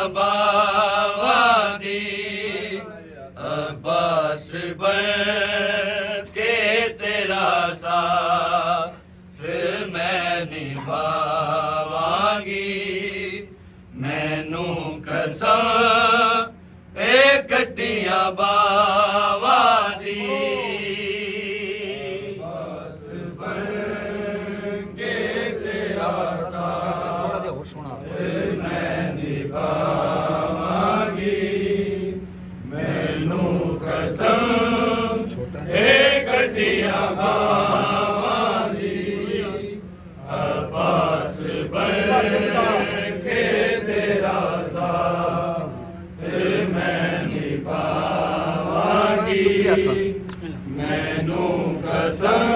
ਬਾਵਾਂ ਦੀ ਅਬਾਸ ਬਣ ਕੇ ਤੇਰਾ ਸਾਥ ਮੈਂ ਨਿਭਾਵਾਂਗੀ। ਮੈਨੂੰ ਕਸਮ ਇਹ ਕੱਟੀਆਂ ਬਾਵਾਂ ਦੀ ਅਬਾਸ ਬਣ ਕੇ ਤੇਰਾ ਸਾਥ ਮੈਂ ਨਿਭਾਵਾਂਗੀ। ਮੈਨੂੰ ਕਸਮ ਇਹ ਕੱਟੀਆਂ ਬਾਵਾਂ ਦੀ ਅਬਾਸ ਬਣ ਕੇ ਤੇਰਾ ਸਾਥ ਮੈਂ ਨਿਭਾਵਾਂਗੀ। ਮੈਨੂੰ ਕਸਮ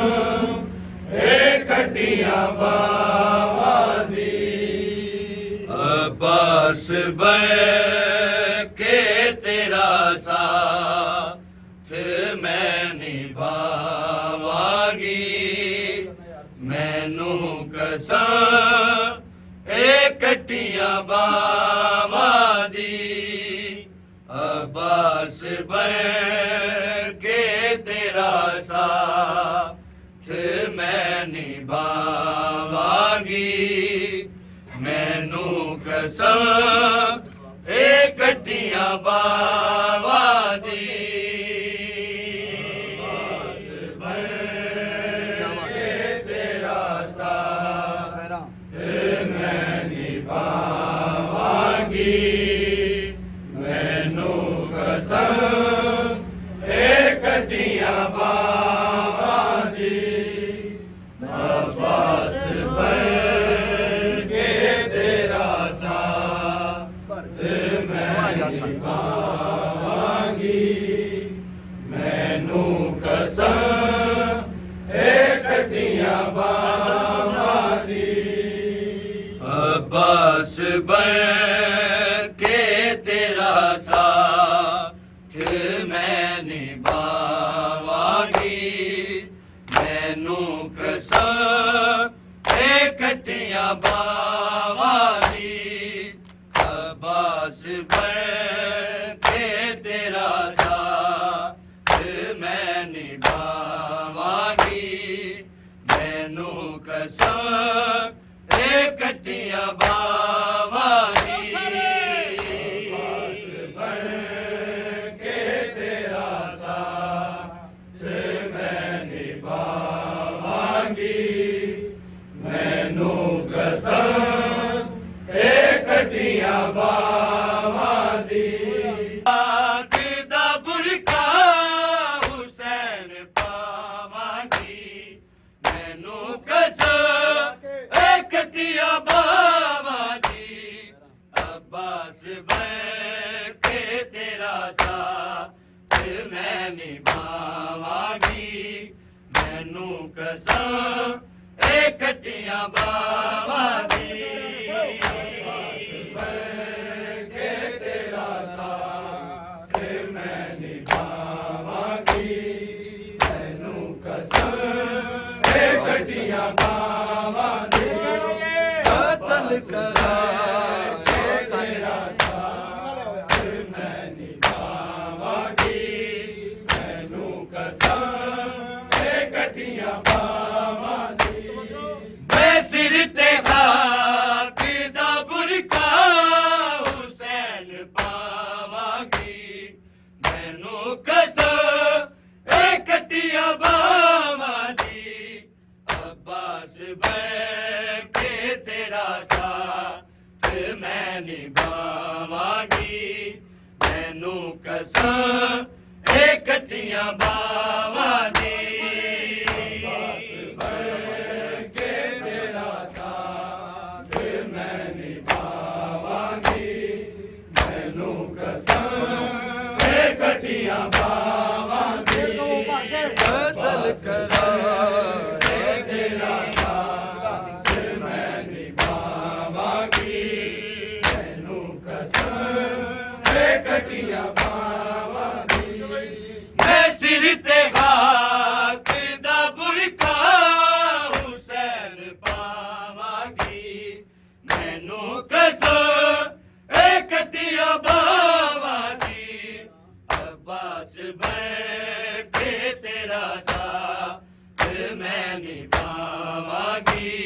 ਇਹ ਕੱਟੀਆਂ ਬਾਵਾਂ ਦੀ ਅਬਾਸ ਬਣ ਕੇ ਤੇਰਾ ਸਾਥ ਮੈਂ ਨਿਭਾਵਾਂਗੀ। ਮੈਨੂੰ ਕਸਮ ਇਹ ਕੱਟੀਆਂ ਬਾਵਾਂ ਦੀ ਅਬਾਸ ਬਣ ਕੇ ਤੇਰਾ ਸਾਥ ਮੈਂ ਨਿਭਾਵਾਂਗੀ। ਮੈਨੂੰ ਕਸਮ ਇਹ ਕੱਟੀਆਂ ਬਾਵਾਂ ਦੀ ਅਬਾਸ ਬਣ ਕੇ ਤੇਰਾ ਸਾਥ ਮੈਂ ਨਿਭਾਵਾਂਗੀ। ਮੈਨੂੰ ਕਸਮ ਇਹ ਕੱਟੀਆਂ ਬਾਵਾਂ ਦੀ ਅਬਾਸ ਬਣ ਕੇ ਤੇਰਾ ਸਾਥ ਮੈਂ ਨਿਭਾਵਾਂਗੀ। ਮੈਨੂੰ ਕਸਮ ਇਹ ਕੱਟੀਆਂ ਬਾਵਾਂ ਦੀ ਅਬਾਸ ਬਣ ਕੇ ਤੇਰਾ ਸਾਥ ਮੈਂ ਨਿਭਾਵਾਂਗੀ। ਮੈਨੂੰ ਕਸਮ ਇਹ ਕੱਟੀਆਂ ਬਾਵਾਂ ਦੀ ਅਬਾਸ ਬਣ ਕੇ ਤੇਰਾ ਸਾਥ ਮੈਂ ਨਿਭਾਵਾਂਗੀ। ਮੈਨੂੰ ਕਸਮ ਇਹ ਕੱਟੀਆਂ ਬਾਵਾਂ ਦੀ ਅਬਾਸ ਬਣ ਕੇ ਤੇਰਾ ਸਾਥ ਮੈਂ ਨਿਭਾਵਾਂਗੀ। ਮੈਨੂੰ ਕਸਮ ਇਹ ਕੱਟੀਆਂ ਬਾਵਾਂ ਦੀ ਆਖ ਦਾ ਬੁਰਕਾ ਹੁਸੈਨ ਪਾਵਾਂਗੀ। ਮੈਨੂੰ ਕਸਮ ਇਹ ਕੱਟੀਆਂ ਬਾਵਾਂ ਦੀ ਅਬਾਸ ਬਣ ਕੇ ਤੇਰਾ ਸਾਥ ਮੈਂ ਨਿਭਾਵਾਂਗੀ। ਮੈਨੂੰ ਕਸਮ ਇਹ ਕੱਟੀਆਂ ਬਾਵਾਂ ਦੀ ਅਬਾਸ ਬਣ ਕੇ ਤੇਰਾ ਸਾਥ ਮੈਂ ਨਿਭਾਵਾਂਗੀ। ਮੈਨੂੰ ਕਸਮ ਇਹ ਕੱਟੀਆਂ ਬਾਵਾਂ ਦੀ ਕਤਲ ਕਰਾਂਗੇ ਤੇਰਾ ਸਾਥ ਮੈਂ ਨਿਭਾਵਾਂਗੀ। ਮੈਨੂੰ ਕਸਮ ਇਹ ਕੱਟੀਆਂ ਬਾਵਾਂ ਦੀ ਮੈਂ ਸਿਰ ਤੇ ਖਾਕ ਦਾ ਬੁਰਕਾ ਹੁਸੈਨ ਪਾਵਾਂਗੀ। ਮੈਨੂੰ ਕਸਮ ਇਹ ਕੱਟੀਆਂ ਬਾਵਾਂ ਦੀ ਅਬਾਸ ਬਣ ਕੇ ਤੇਰਾ ਸਾਥ ਮੈਂ ਨਿਭਾਵਾਂਗੀ। ਮੈਨੂੰ ਕਸਮ ਇਹ ਕੱਟੀਆਂ ਬਾਵਾਂ ਦੀ ਅਬਾਸ ਬਣ ਕੇ ਤੇਰਾ ਸਾਥ ਮੈਂ ਨਿਭਾਵਾਂਗੀ। ਮੈਨੂੰ ਕਸਮ ਇਹ ਕੱਟੀਆਂ ਬਾਵਾਂ ਦੀ ਕਤਲ ਕਰਾਂਗੇ ਤੇਰਾ ਸਾਥ ਮੈਂ ਨਿਭਾਵਾਂਗੀ। ਮੈਨੂੰ ਕਸਮ ਇਹ ਕੱਟੀਆਂ ਬਾਵਾਂ ਦੀ ਮੈਂ ਸਿਰ ਤੇ ਖਾਕ ਦਾ ਬੁਰਕਾ ਹੁਸੈਨ ਪਾਵਾਂਗੀ। ਮੈਨੂੰ ਕਸਮ ਇਹ ਕੱਟੀ ਕੇ ਤੇਰਾ ਸਾਥ ਮੈਂ ਨਿਭਾਵਾਂਗੀ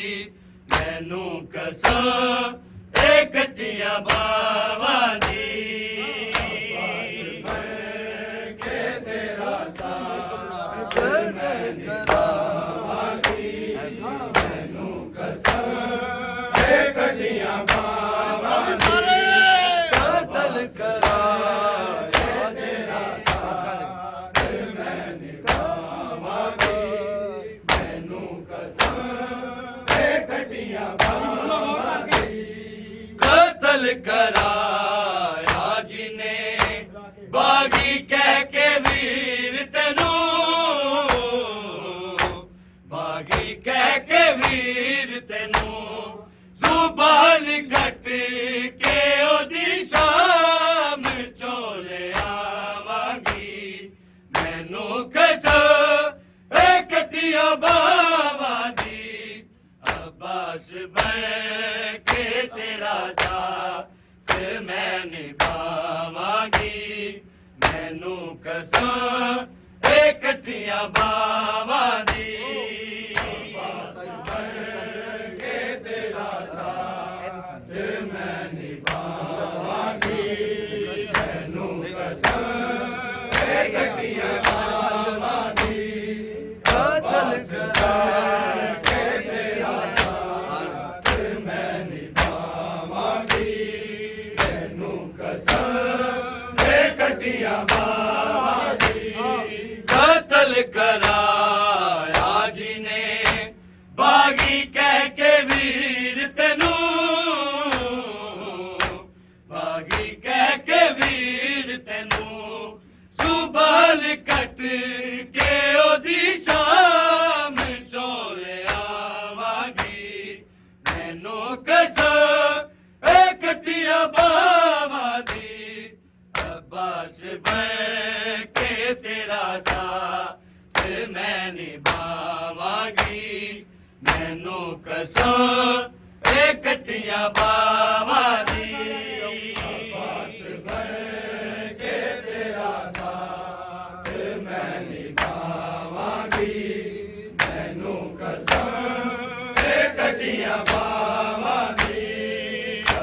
ਮੈਨੂੰ ਕਸਮ ਇਹ ਕੱਟੀਆਂ ਬਾਵਾਂ ਦੀ ਕੇ ਤੇਰਾ ਸਾਥ ਮੈਂ ਨਿਭਾਵਾਂਗੀ ਮੈਨੂੰ ਕਸਮ ਇਹ ਕੱਟੀਆਂ ਬਾਵਾਂ ਦੀ ਕਤਲ ਕਰਾਇਆ ਤੇਰਾ ਸਾਥ ਮੈਂ ਨਿਭਾਵਾਂਗੀ ਮੈਨੂੰ ਕਸਮ ਇਹ ਕੱਟੀਆਂ ਬਾਵਾਂ ਦੀ ਕਤਲ ਕਰਾਇਆ ਜਿਨੇ ਬਾਗੀ ਕਹਿ ਕੇ ਵੀਰ ਤੈਨੂੰ ਬਾਗੀ ਕਹਿ ਕੇ ਵੀਰ ਤੈਨੂੰ ਜ਼ੁਬਾਨ ਕੱਟ ਕੇ ਉਹਦੀ ਸ਼ਾਮ ਚੋਲੇ ਆਵਾਂਗੀ ਮੈਨੂੰ ਕਸਮ ਇਹ ਕੱਟੀਆਂ ਬਾਵਾਂ ਦੀ ਅਬਾਸ ਬਣ ਕੇ ਤੇਰਾ ਸਾਥ ਮੈਂ ਨਿਭਾਵਾਂਗੀ ਮੈਨੂੰ ਕਸਮ ਇਹ ਕੱਟੀਆਂ ਬਾਵਾਂ ਦੀ ਅਬਾਸ ਬਣ ਕੇ ਤੇਰਾ ਸਾਥ ਮੈਂ ਨਿਭਾਵਾਂਗੀ ਮੈਨੂੰ ਕਸਮ ਇਹ ਕੱਟੀਆਂ ਬਾਵਾਂ ਦੀ ਕਤਲ ਕਰਕੇ ਤੇਰਾ ਸਾਥ ਮੈਂ ਨਿਭਾਵਾਂਗੀ ਮੈਨੂੰ ਕਸਮ ਇਹ ਕੱਟੀਆਂ ਬਾਵਾਂ ਦੀ ਕਤਲ ਕਰਾਇਆ ਜਿਨੇ ਬਾਗੀ ਕਹਿ ਕੇ ਵੀਰ ਤੈਨੂੰ ਬਾਗੀ ਕਹਿ ਕੇ ਵੀਰ ਤੈਨੂੰ ਜ਼ੁਬਾਨ ਕੱਟ ਕੇ ਉਹਦੀ ਸ਼ਾਮ ਚੋਲੇ ਆਵਾਂਗੀ ਮੈਨੂੰ ਕਸਮ ਇਹ ਕੱਟੀਆਂ ਬਾਵਾਂ ਦੀ ਅਬਾਸ ਬਣ ਕੇ ਤੇਰਾ ਸਾਥ ਮੈਂ ਨਿਭਾਵਾਂਗੀ ਮੈਨੂੰ ਕਸਮ ਇਹ ਕੱਟੀਆਂ ਬਾਵਾਂ ਦੀ ਅਬਾਸ ਬਣ ਕੇ ਤੇਰਾ ਸਾਥ ਮੈਂ ਨਿਭਾਵਾਂਗੀ ਮੈਨੂੰ ਕਸਮ ਇਹ ਕੱਟੀਆਂ ਬਾਵਾਂ ਦੀ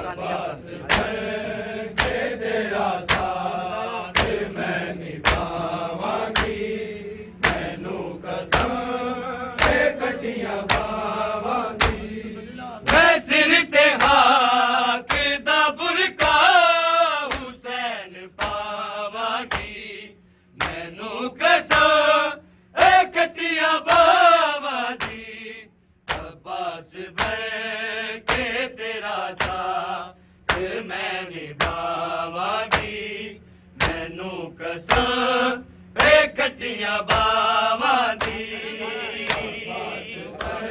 ਅਬਾਸ ਬਣ ਕੇ ਤੇਰਾ ਸਾਥ ਮੈਂ ਨਿਭਾਵਾਂਗੀ ਮੈਨੂੰ ਕਸਮ ਇਹ ਕੱਟੀਆਂ ਬਾਵਾਂ ਦੀ ਮੈਂ ਸਿਰ ਤੇ ਹਾਕ ਦਾ ਬੁਰਕਾ ਹੁਸੈਨ ਪਾਵਾਂਗੀ ਮੈਨੂੰ ਕਸਮ ਇਹ ਕੱਟੀਆਂ ਬਾਵਾਂ ਦੀ ਅਬਾਸ ਬਣ ਕੇ ਤੇਰਾ ਸਾਥ ਮੈਂ ਨਿਭਾਵਾਂਗੀ ਮੈਨੂੰ ਕਸਮ ਇਹ ਕੱਟੀਆਂ ਬਾਵਾਂ ਦੀ ਅਬਾਸ ਬਣ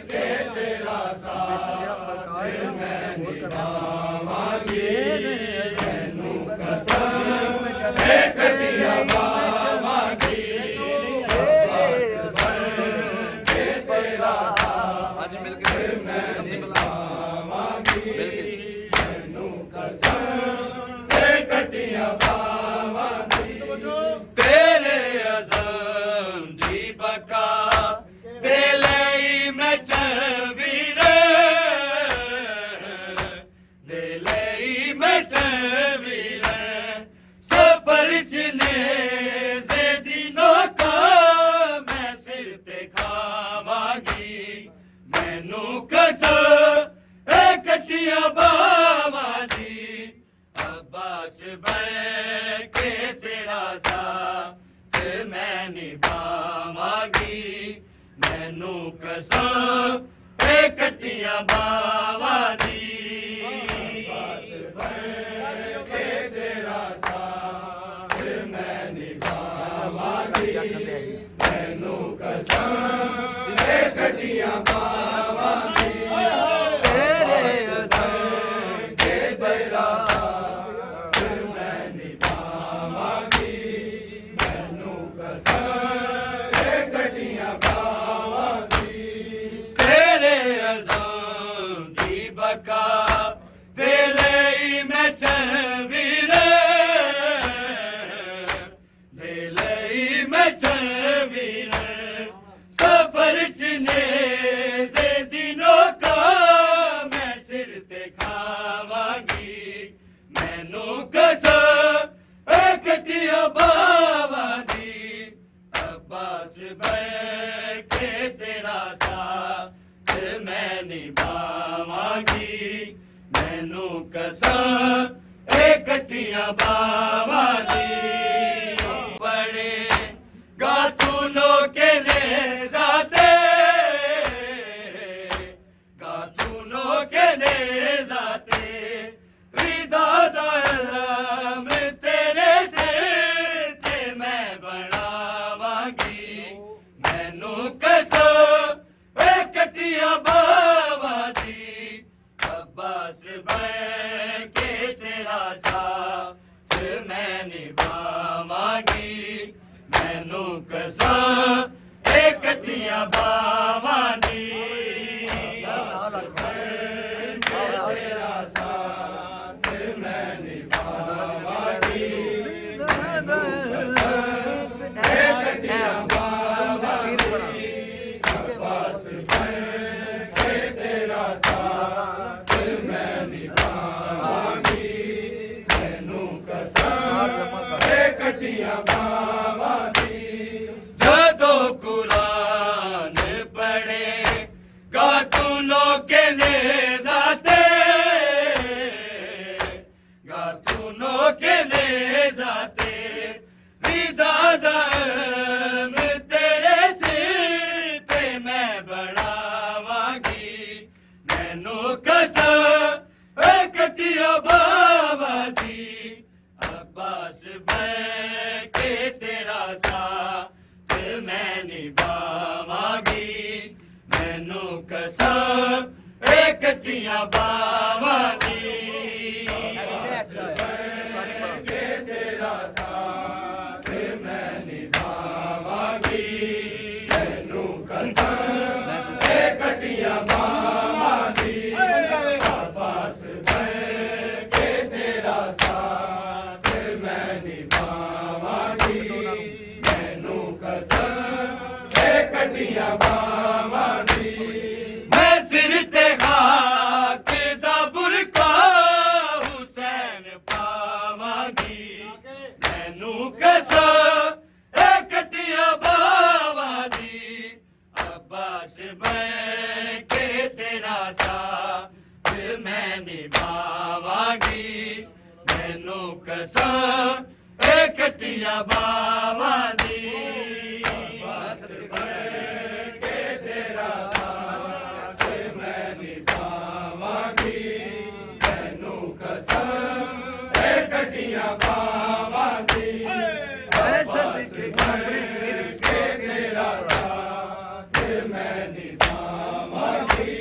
ਕੇ ਤੇਰਾ ਸਾਥ ਮੈਂ ਨਿਭਾਵਾਂਗੀ ਮੈਨੂੰ ਕਸਮ ਇਹ ਕੱਟੀਆਂ ਬਾਵਾਂ ਦੀ ਅਬਾਸ ਬਣ ਕੇ ਤੇਰਾ ਸਾਥ ਅੱਜ ਮਿਲ ਕੇ ਮੈਂ ਨਿਭਾਵਾਂਗੀ ਮੈਨੂੰ ਕਸਮ ਇਹ ਕੱਟੀਆਂ ਬਾਵਾਂ ਦੀ ਤੇਰੇ ਅਜ਼ਮ ਦੀ ਬਕਾ ਦੇ ਲਈ ਮੈਂ ਚਵੀਰੇ ਦੇ ਲਈ ਮੈਂ ਚਵੀਰੇ ਸਫਰ ਚਨੇ ਜ਼ੇਦੀ ਨੋਕਾ ਮੈਂ ਸਿਰ ਤੇ ਖਾਵਾਂਗੀ ਮੈਨੂੰ ਕਸਮ ਇਹ ਕੱਟੀਆਂ ਬਾਵਾਂ ਦੀ ਅਬਾਸ ਬਣ ਕੇ ਤੇਰਾ ਸਾਥ ਮੈਂ ਨਿਭਾਵਾਂਗੀ ਮੈਨੂੰ ਕਸਮ ਇਹ ਕੱਟੀਆਂ ਬਾਵਾਂ ਦੀ ਅਬਾਸ ਬਣ ਕੇ ਤੇਰਾ ਸਾਥ ਮੈਂ ਨਿਭਾਵਾਂਗੀ ਮੈਨੂੰ ਕਸਮ ਇਹ ਕੱਟੀਆਂ ਬਾਵਾਂ ਦੀ ਤੇਰੇ ਅਜ਼ਮ ਦੇ ਬਗਾ ਮੈਂ ਨਿਭਾਵਾਂਗੀ ਮੈਨੂੰ ਕਸਮ ਇਹ ਕੱਟੀਆਂ ਬਾਵਾਂ ਦੀ ਤੇਰੇ ਅਜ਼ਮ ਦੀ ਬਕਾ ਦੇ ਲਈ ਮੈਂ ਚਵੀਰੇ ਦੇ ਲਈ ਮੈਂ ਵੀਰ ਸਫਰ ਚ ਨੇਜ਼ੇ ਦੀ ਨੋਕਾ ਮੈਂ ਸਿਰ ਤੇ ਖਾਵਾਂਗੀ ਮੈਨੂੰ ਕਸਮ ਇਕੱਠੀਆਂ ਬਾਵਾਂ ਦੀ ਅੱਬਾਸ ਬਣ ਕੇ ਤੇਰਾ ਸਾਥ ਮੈਂ ਨਿਭਾਵਾਂਗੀ ਮੈਨੂੰ ਕਸਮ ਇਕੱਠੀਆਂ ਬਾਵਾਂ ਦੀ ਬੜੇ ਗਾਤੂਨੋਂ ਕੇ ਲੈ ਜਾਤੇ ਗਾਤੂਨੋਂ ਕੇ ਲੈ ਜਾਤੇ ਰਿਦਾ ਦਾ ਇਲਮ ਤੇਰੇ ਸਿਰ ਤੇ ਮੈਂ ਬਣਾਵਾਂਗੀ ਮੈਨੂੰ ਕਸਮ ਇਕੱਠੀਆਂ ਬਾਵਾਂ ਦੀ ਅੱਬਾਸ ਬਣ ਕੇ ਤੇਰਾ ਸਾਥ ਮੈਂ ਨਿਭਾਵਾਂਗੀ ਮੈਨੂੰ ਕਸਮ ਇਕੱਠੀਆਂ ਬਾਵਾਂ ਦੀ ਤੇਰਾ ਸਾਥ ਮੈਂ ਨਿਭਾਵਾਂਗੀ ਇਕੱਠੀਆਂ ਬਾਵਾਂ ਦੀ ਅੱਬਾਸ ਬਣ ਕੇ ਤੇਰਾ ਸਾਥ ਮੈਂ ਨਿਭਾਵਾਂਗੀ ਮੈਨੂੰ ਕਸਮ ਇਕੱਠੀਆਂ ਬਾਵਾਂ ਦੀ ਜਦੋਂ ਕੁਰਾਨ ਪੜ੍ਹੇ ਗਾਤੂਨੋਂ ਕੇ ਲੈ ਜਾਤੇ ਗਾਤੂਨੋਂ ਕੇ ਲੈ ਜਾਤੇ ਰਿਦਾ ਦਾ ਇਲਮ ਤੇਰੇ ਸਿਰ ਤੇ ਮੈਂ ਬਣਾਵਾਂਗੀ ਮੈਨੂੰ ਕਸਮ ਇਕੱਠੀਆਂ ਬਾਵਾਂ ਦੀ ਅੱਬਾਸ ਬਣ ਕੇ ਤੇਰਾ ਸਾਥ ਮੈਂ ਨਿਭਾਵਾਂਗੀ ਮੈਨੂੰ ਕਸਮ ਇਕੱਠੀਆਂ ਬਾਵਾਂ ਦੀ ਅੱਬਾਸ ਬਣ ਕੇ ਤੇਰਾ ਸਾਥ ਮੈਂ ਨਿਭਾਵਾਂਗੀ ਮੈਨੂੰ ਕਸਮ ਇਕੱਠੀਆਂ ਬਾਵਾਂ ਦੀ ਅੱਬਾਸ ਬਣ ਕੇ ਤੇਰਾ ਸਾਥ ਮੈਂ ਨਿਭਾਵਾਂਗੀ ਮੈਨੂੰ ਕਸਮ ਇਕੱਠੀਆਂ ਬਾਵਾਂ ਦੀ ਮੈਂ ਸਿਰ ਤੇ ਖਾਕ ਦਾ ਬੁਰਕਾ ਹੁਸੈਨ ਪਾਵਾਂਗੀ ਮੈਨੂੰ ਕਸਮ ਇਕੱਠੀਆਂ ਬਾਵਾਂ ਦੀ ਅੱਬਾਸ ਬਣ ਕੇ ਤੇਰਾ ਸਾਥ ਮੈਂ ਨਿਭਾਵਾਂਗੀ ਮੈਨੂੰ ਕਸਮ ਇਕੱਠੀਆਂ ਬਾਵਾਂ ਦੀ ਅੱਬਾਸ ਬਣ ਕੇ ਤੇਰਾ ਸਾਥ ਮੈਂ ਨਿਭਾਵਾਂਗੀ ਮੈਨੂੰ ਕਸਮ ਇਕੱਠੀਆਂ ਬਾਵਾਂ ਦੀ ਅੱਬਾਸ ਬਣ ਕੇ ਤੇਰਾ ਸਾਥ ਮੈਂ ਨਿਭਾਵਾਂਗੀ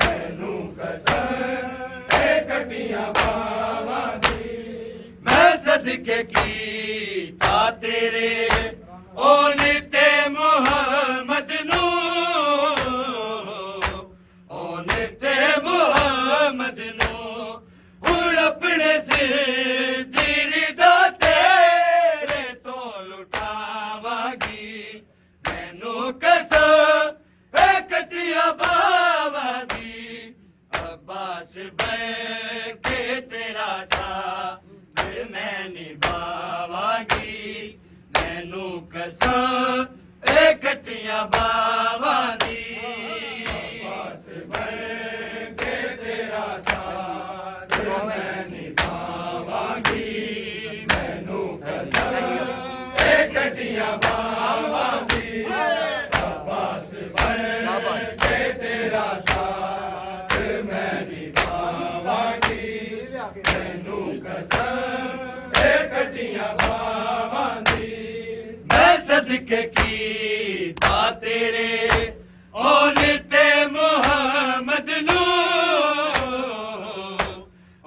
ਮੈਨੂੰ ਕਸਮ ਇਕੱਠੀਆਂ ਬਾਵਾਂ ਦੀ ਮੈਂ ਸਦਕੇ ਕੀਤਾ ਤੇਰੇ ਓਨੇ ਤੇ ਮੁਹੰਮਦ ਨੂੰ ਓਨੇ ਤੇ ਮੁਹੰਮਦ ਨੂੰ ਹੁਣ ਆਪਣੇ ਸਿਰ ਦੀ ਰਿਦਾ ਤੇਰੇ ਤੋਂ ਲੁਟਾਵਾਂਗੀ ਮੈਨੂੰ ਕਸਮ ਇਕੱਠੀਆਂ ਬਾਵਾਂ ਦੀ ਅੱਬਾਸ ਬਣ ਕੇ ਤੇਰਾ ਸਾਥ ਮੈਂ ਨਿਭਾਵਾਂਗੀ ਮੈਨੂੰ ਕਸਮ ਇਕੱਠੀਆਂ ਬਾਵਾਂ ਦੀ ਅੱਬਾਸ ਬਣ ਕੇ ਤੇਰਾ ਸਾਥ ਮੈਂ ਨਿਭਾਵਾਂਗੀ ਮੈਨੂੰ ਕਸਮ ਇਕੱਠੀਆਂ ਬਾਵਾਂ ਦੀ ਅੱਬਾਸ ਬਣ ਕੇ ਤੇਰਾ ਸਾਥ ਮੈਂ ਨਿਭਾਵਾਂਗੀ ਮੈਨੂੰ ਕਸਮ ਇਕੱਠੀਆਂ ਬਾਵਾਂ ਦੀ ਮੈਂ ਸਦਕੇ ਕੀਤਾ ਤੇਰੇ ਓਨੇ ਤੇ ਮੁਹੰਮਦ ਨੂੰ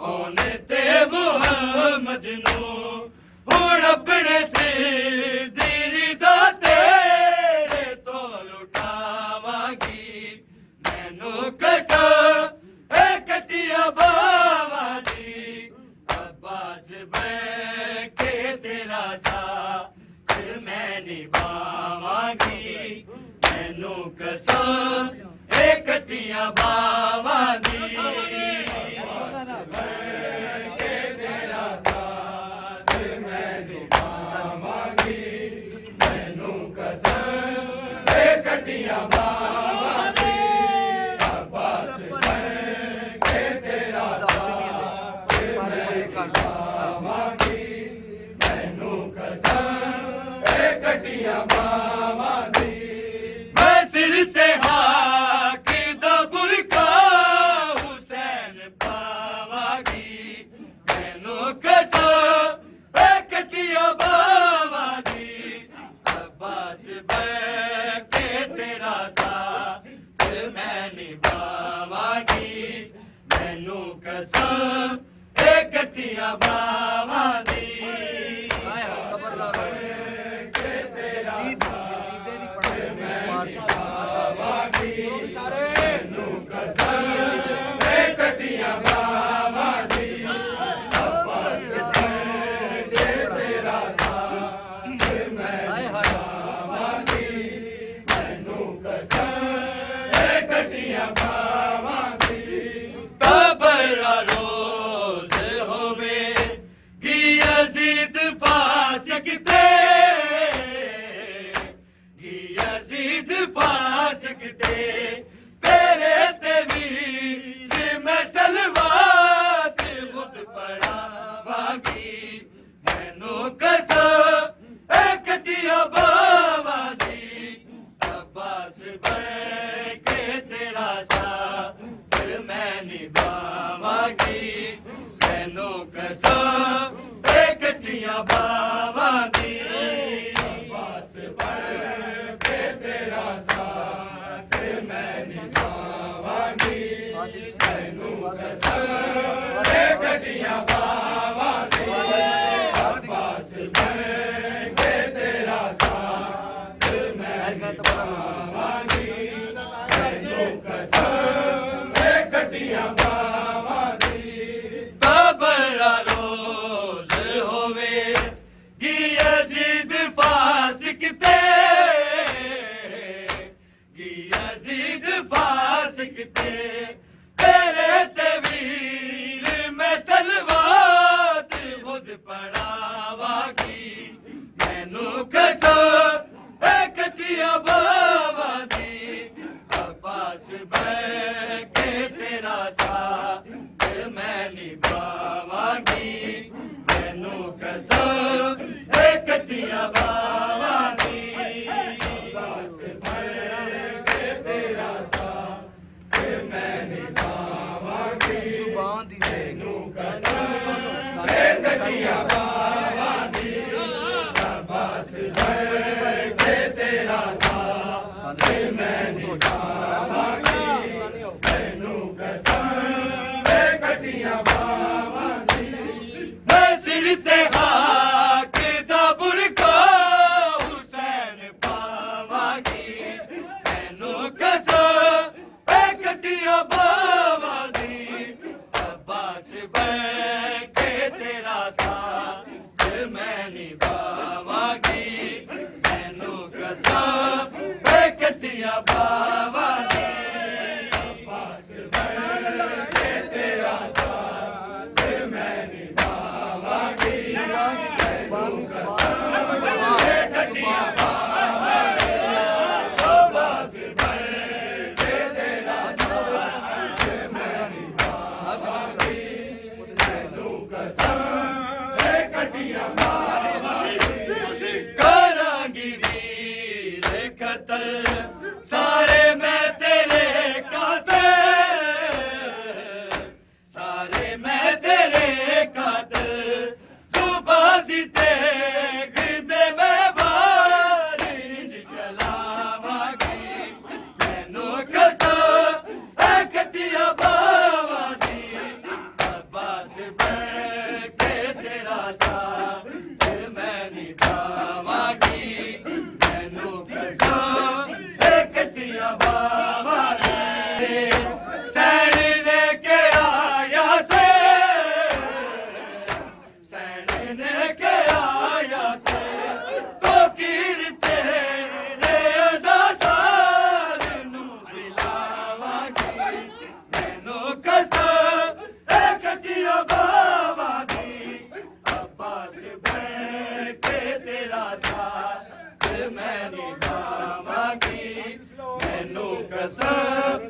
ਓਨੇ ਤੇ ਮੁਹੰਮਦ ਨੂੰ ਹੁਣ ਆਪਣੇ ਸਿਰ ਦੀ ਰਿਦਾ ਤੇਰੇ ਤੋਂ ਲੁਟਾਵਾਂਗੀ ਮੈਨੂੰ ਕਸਮ ਇਕੱਠੀਆਂ ਬਾਵਾਂ ਦੀ ਅੱਬਾਸ ਬਣ ਕੇ ਤੇਰਾ ਸਾਥ ਮੈਂ ਮੈਂ ਨਿਭਾਵਾਂਗੀ ਮੈਨੂੰ ਕਸਮ ਇਹ ਕੱਟੀਆਂ ਬਾਵਾਂ ਦੀ ਕੱਟੀਆਂ ਬਾਵਾਂ ਦੀ ਅਬਾਸ ਬਣ ਕੇ ਤੇਰਾ ਸਾਥ ਮੈਂ ਨਿਭਾਵਾਂਗੀ ਮੈਨੂੰ ਕਸਮ ਇਹ ਕੱਟੀਆਂ ਬਾਵਾਂ ਦੀ ਮੈਂ ਸਿਰ ਤੇ ਹਾਕ ਦਾ ਬੁਰਕਾ ਹੁਸੈਨ ਪਾਵਾਂਗੀ ਮੈਨੂੰ ਕਸਮ ਇਹ ਕੱਟੀਆਂ ਬਾਵਾਂ ਦੀ ਅਬਾਸ ਬਣ ਤੇਰਾ ਸਾਥ ਮੈਂ ਨਿਭਾਵਾਂਗੀ ਮੈਨੂੰ ਕਸਮ ਇਹ ਕੱਟੀਆਂ ਬਾਵਾਂ ਦੀ ਮੈਨੂੰ ਕਸਮ ਇਹ ਕੱਟੀਆਂ ਬਾਵਾਂ ਦੀ ਅਬਾਸ ਬਣ ਤੇਰਾ ਸਾਥ ਮੈਂ ਕੱਟੀਆਂ ਬਾਵਾਂ ਦੀ ਤਬਰਾ ਰੋਜ਼ ਹੋਵੇ ਗੀ ਅਜ਼ੀਦ ਫਾਸਿਕ ਤੇ ਤੇਰੇ ਤੇ ਵੀਰ ਮੈਂ ਸਲਵਾਤ ਖੁਦ ਪੜਾਵਾਂਗੀ ਮੈਨੂੰ ਕਸਮ ਇਹ ਕੱਟੀਆਂ ਬਾਵਾਂ ਦੀ ਅਬਾਸ ਬਣ ਕੇ ਤੇਰਾ ਸਾਥ ਮੈਂ ਨਿਭਾਵਾਂਗੀ ਮੈਨੂੰ ਕਸਮ ਇਹ ਕੱਟੀਆਂ ਬਾਵਾਂ ਦੀ ਅਬਾਸ ਬਣ ਕੇ ਤੇਰਾ ਸਾਥ ਮੈਂ ਨਿਭਾਵਾਂਗੀ ਮੈਨੂੰ ਕਸਮ ਇਹ ਕੱਟੀਆਂ ਬਾਵਾਂ ਦੀ ਅਬਾਸ ਬਣ ਕੇ ਤੇਰਾ ਸਾਥ ਮੈਂ ਨਿਭਾਵਾਂਗੀ ਮੈਨੂੰ ਕਸਮ ਇਹ ਕੱਟੀਆਂ ਬਾਵਾਂ ਦੀ ਤਬਰਾ ਰੋਜ਼ ਹੋਵੇ ਗੀ ਅਜ਼ੀਦ ਫਾਸਿਕ ਤੇ ਤੇਰੇ ਤੇ ਵੀਰ ਮੈਂ ਸਲਵਾਤ ਖੁਦ ਪੜਾਵਾਂਗੀ ਮੈਨੂੰ ਕਸਮ ਇਹ ਕੱਟੀਆਂ ਬਾਵਾਂ ਦੀ ਅਬਾਸ ਬਣ ਕੇ ਤੇਰਾ ਸਾਥ ਮੈਂ ਨਿਭਾਵਾਂਗੀ ਮੈਨੂੰ ਕਸਮ ਇਹ ਕੱਟੀਆਂ ਬਾਵਾਂ ਦੀ ਅਬਾਸ ਬਣ ਕੇ ਤੇਰਾ ਸਾਥ ਮੈਂ ਨਿਭਾਵਾਂਗੀ ਜ਼ੁਬਾਨ ਦੀ ਤੈਨੂੰ ਕਸਮ ਇਹ ਕੱਟੀਆਂ ਬਾਵਾਂ ਦੀ ਅਬਾਸ ਬਣ ਕੇ ਤੇਰਾ ਸਾਥ ਮੈਂ ਨਿਭਾਵਾਂਗੀ ਮੈਨੂੰ ਕਸਮ ਇਹ ਕੱਟੀਆਂ ਬਾਵਾਂ ਦੀ ਮੈਂ ਸਿਰ ਤੇ ਹਾਕ ਦਾ ਬੁਰਕਾ ਹੁਸੈਨ ਪਾਵਾਂਗੀ ਮੈਨੂੰ ਕਸਮ ਕੱਟੀਆਂ ਬਾਵਾਂ ਦੀ ਅਬਾਸ ਬਣ ਕੇ ਤੇਰਾ ਸਾਥ ਮੈਂ ਨਿਭਾਵਾਂਗੀ ਮੈਨੂੰ ਕਸਮ ਇਹ ਕੱਟੀਆਂ ਬਾਵਾਂ ਦੀ ਅਬਾਸ ਬਣ ਕੇ ਤੇਰਾ ਸਾਥ ਮੈਂ ਨਿਭਾਵਾਂਗੀ ਮੈਨੂੰ ਕਸਮ ਇਹ ਕੱਟੀਆਂ ਬਾਵਾਂ ਦੀ ਅਬਾਸ ਬਣ ਕੇ ਤੇਰਾ ਕੱਟੀਆਂ ਬਾਵਾਂ ਦੀ ਕਰਾਂਗੀ ਵੀਰ ਕਤਲ ਸਾਰੇ ਮੈਂ ਤੇਰੇ ਕਾਤਲ ਸਾਰੇ ਮੈਂ ਤੇਰੇ ਕਾਤਲ ਜ਼ੁਬਾਨ ਦੀ ਤੇਗ ਦੇ ਮੈਂ ਵਾਰਿਜ ਚਲਾਵਾਂਗੀ ਮੈਨੂੰ ਕਸਮ ਇਹ ਕੱਟੀਆਂ ਬਾਵਾਂ ਦੀ ਅਬਾਸ ਬਣ ਕੇ ਤੇਰਾ ਸਾਥ ਮੈਂ ਨਿਭਾਵਾਂਗੀ ਮੈਨੂੰ ਕਸਮ कसम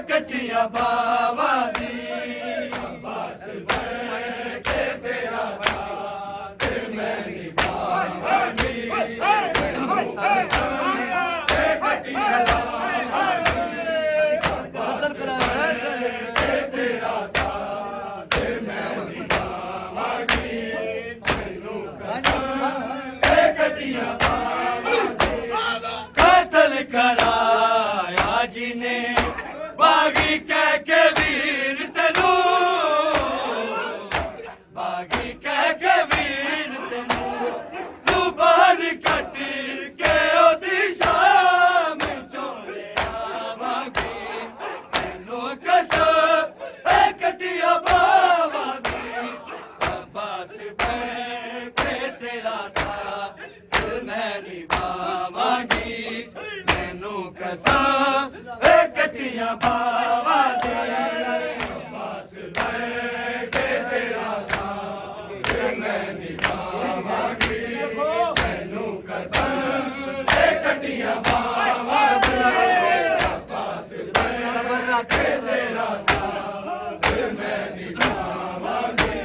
कटिया बाबा दी अब्बास मैं के तेरा साथ मैं निभाऊंगी कटिया बाबा दी के तेरा साथ मैं निभाऊंगी कटिया कत्ल कराया जिने बागी कह के वीर तेनू बागी कह के वीर तेनू तू बाहर कट के ओदी शाम चोले आवांगी तेनू कसम कटिया बाबा दी अब्बास मैं के तेरा साथ मैं निभावांगी मैनू कसम कटिया बाबा दे अब्बास मैं के तेरा साथ मैं निभावांगी मैनू कसम कटिया बाबा दे अब्बास मैं के तेरा साथ मैं निभावांगी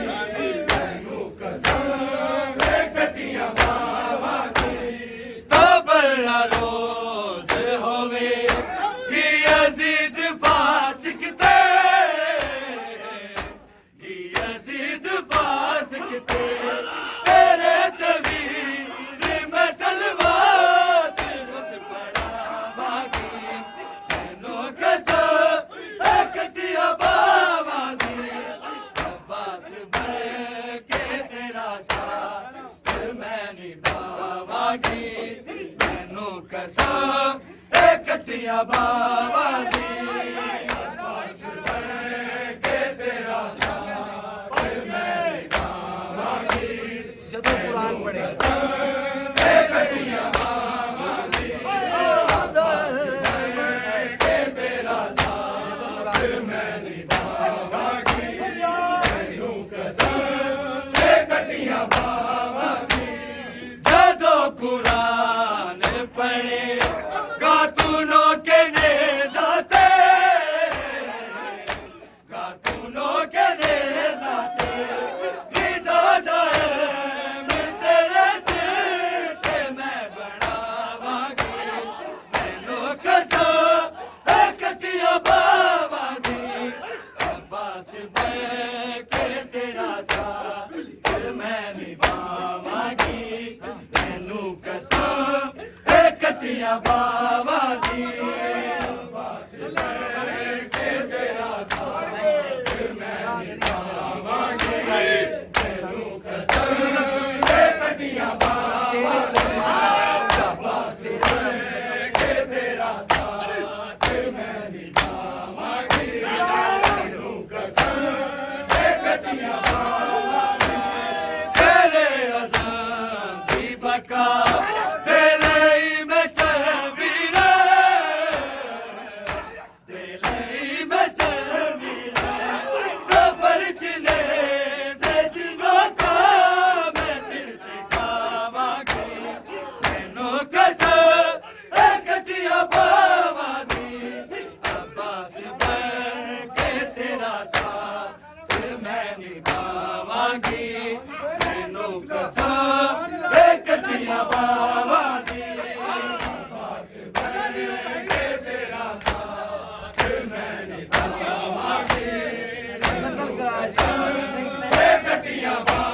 मैनू कसम कटिया बाबा दे तबरा रोज होवे कि यजीद फासिक ते कि यजीद फासिक ते तेरे तवीर में सलवात खुद पढ़ावांगी मैनू कसम कटिया बाबा दी अब्बास मैं के तेरा साथ मैं निभावांगी मैनू कसम कटिया बाबा दी अब्बास मैं के तेरा साथ मैं निभावांगी ਜਦੋਂ ਕੁਰਾਨ ਪੜ੍ਹੇ कटिया बाबा दी अब्बास मैं के तेरा साथ मैं निभावांगी मैनू कसम कटिया बाबा दी जदों कुरान पढ़े कातूनों के नेज़ाते कातूनों के नेज़ाते निदादाए मैं तेरे सिर पे मैं बनावांगी मैनू कसम कटिया बाबा दी अब्बास मैं के तेरा साथ मैं निभावांगी मैनू कसम कटिया बाबा दी अब्बास मैं के तेरा साथ मैं निभावांगी मैनू कसम कटिया बाबा दी अब्बास मैं के तेरा साथ मैं निभावांगी मैनू कसम कटिया बाबा दी तेरे अज़म की बका मैनू कसम कटिया बाबा दी अब्बास मैं के तेरा साथ मैं निभावांगी कटिया बाबा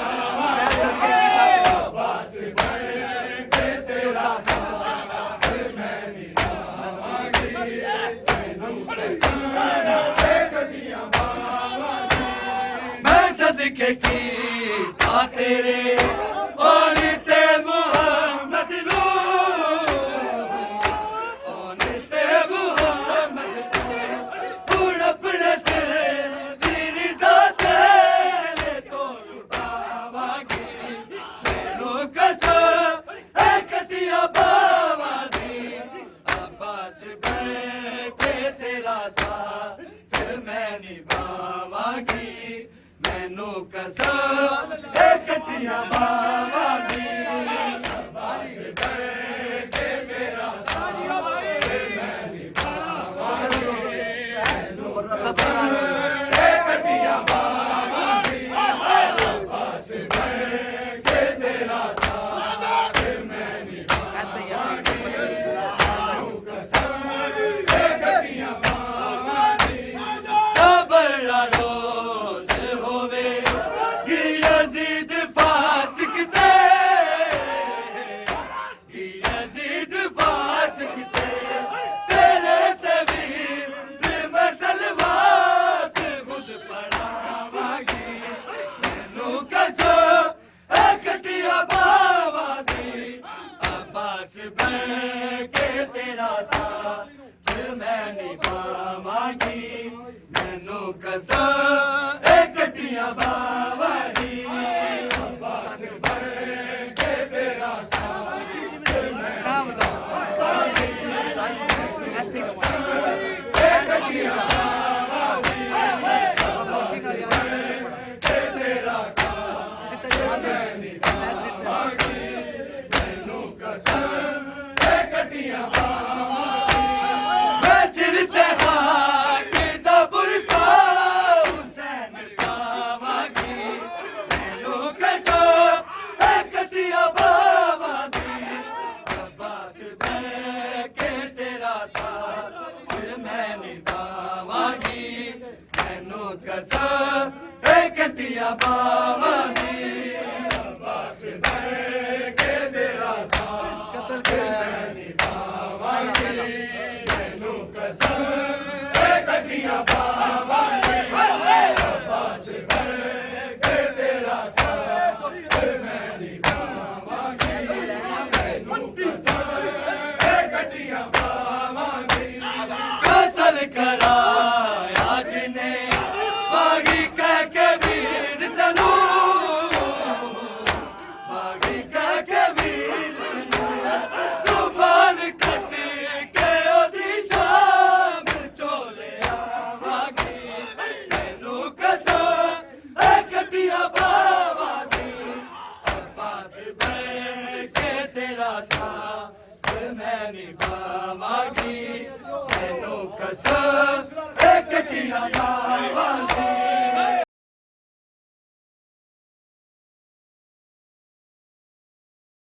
अब्बास मैं के तेरा साथ मैं निभावांगी मैनू कसम कटिया बाबा मैं सदके की तेरे और ते मोहम्मद नो और ते मोहम्मद अपने से तेरी दाते तो लुटावांगी मैनू कसम कटिया बाबा दी अब्बास मैं के तेरा साथ मैं निभावांगी मैनू कसम कटिया बाबा दी अब्बास मैं के मेरा साथ मैं निभावांगी ਬਣ ਕੇ ਤੇਰਾ ਸਾਥ ਮੈਂ ਨਿਭਾਵਾਂਗੀ ਮੈਨੂੰ ਕਸਮ ਇਹ ਕੱਟੀਆਂ ਬਾਵਾਂ ਦੀ ਅੱਬਾਸ ਬਣ ਕੇ ਤੇਰਾ ਸਾਥ ਮੈਂ ਨਾ ਬਤਾਓ ਇੱਥੇ ਇਹ ਕੱਟੀਆਂ ਬਾਵਾਂ ਦੀ ਮੌਸੀ ਨਾਲ ਯਾਦ ਕਰਕੇ ਪੜਾ ਤੇਰਾ ਸਾਥ ਜਿੱਤੇ ਯਾਦ ਹੈ ਐਸਿਡ ਮੈਨੂੰ ਕਸਮ ਇਹ ਕੱਟੀਆਂ ਬਾਵਾਂ ਦੀ ਮੈਂ ਸਿਰ ਤੇ ਹਾਕ ਦਾ ਬੁਰਕਾ ਹੁਸੈਨ ਪਾਵਾਂਗੀ ਮੈਨੂੰ ਕਸਮ ਇਹ ਕੱਟੀਆਂ ਬਾਵਾਂ ਦੀ ਅੱਬਾਸ ਬਣ ਕੇ ਤੇਰਾ ਸਾਥ ਮੈਂ ਨਿਭਾਵਾਂਗੀ ਮੈਨੂੰ ਕਸਮ ਇਹ ਕੱਟੀਆਂ ਬਾਵਾਂ ਦੀ ਅੱਬਾਸ ਬਣ ਕੇ ਤੇਰਾ ਸਾਥ ਕਤਲ ਕਰਾਇਆ ਨਿਭਾਵਾਂਗੀ ਮੈਨੂੰ ਕਸਮ ਇਹ ਕੱਟੀਆਂ ਬਾਵਾਂ ਦੀ ਅੱਬਾਸ ਬਣ ਕੇ ਤੇਰਾ ਸਾਥ ਮੈਂ ਨਿਭਾਵਾਂਗੀ ਮੈਨੂੰ ਕਸਮ ਇਹ ਕੱਟੀਆਂ ਬਾਵਾਂ ਦੀ ਕਤਲ ਕਰਾਇਆ ਜਿਨੇ ਬਾਗੀ ਕਹਿ ਕੇ ਵੀਰ ਤੈਨੂੰ ਬਾਗੀ ਕਹਿ ਕੇ ਵੀਰ ਜ਼ੁਬਾਨ ਕੱਟ ਕੇ ਉਹਦੀ ਸ਼ਾਮ ਚੋਲੇ ਆਵਾਂਗੀ ਮੈਨੂੰ ਕਸਮ ਇਹ ਕੱਟੀਆਂ ਬਾਵਾਂ ਦੀ ਅੱਬਾਸ ਬਣ ਕੇ ਤੇਰਾ ਸਾਥ ਮੈਂ ਨਿਭਾਵਾਂਗੀ ਮੈਨੂੰ ਕਸਮ